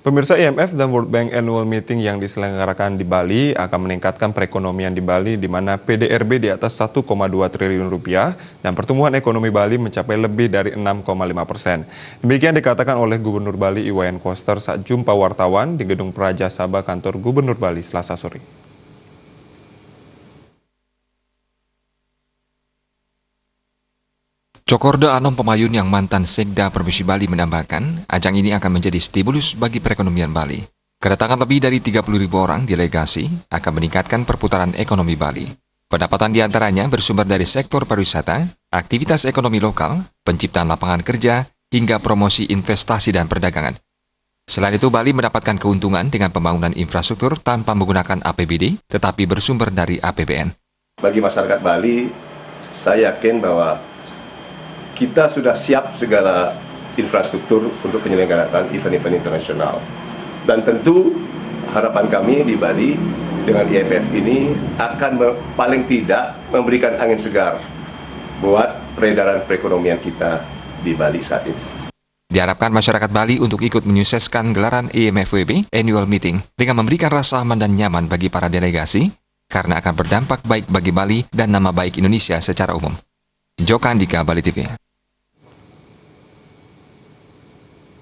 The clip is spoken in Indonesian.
Pemirsa, IMF dan World Bank Annual Meeting yang diselenggarakan di Bali akan meningkatkan perekonomian di Bali, di mana PDRB di atas 1,2 triliun rupiah dan pertumbuhan ekonomi Bali mencapai lebih dari 6,5%. Demikian dikatakan oleh Gubernur Bali Iwayan Koster saat jumpa wartawan di Gedung Praja Sabha kantor Gubernur Bali Selasa sore. Cokorda Anom Pemayun yang mantan Sekda Provinsi Bali menambahkan, ajang ini akan menjadi stimulus bagi perekonomian Bali. Kedatangan lebih dari 30.000 orang delegasi akan meningkatkan perputaran ekonomi Bali. Pendapatan diantaranya bersumber dari sektor pariwisata, aktivitas ekonomi lokal, penciptaan lapangan kerja, hingga promosi investasi dan perdagangan. Selain itu, Bali mendapatkan keuntungan dengan pembangunan infrastruktur tanpa menggunakan APBD, tetapi bersumber dari APBN. Bagi masyarakat Bali, saya yakin bahwa kita sudah siap segala infrastruktur untuk penyelenggaraan event-event internasional. Dan tentu harapan kami di Bali dengan IMF ini akan paling tidak memberikan angin segar buat peredaran perekonomian kita di Bali saat ini. Diharapkan masyarakat Bali untuk ikut menyukseskan gelaran IMF-WB Annual Meeting dengan memberikan rasa aman dan nyaman bagi para delegasi, karena akan berdampak baik bagi Bali dan nama baik Indonesia secara umum. Joko Andika, Bali TV.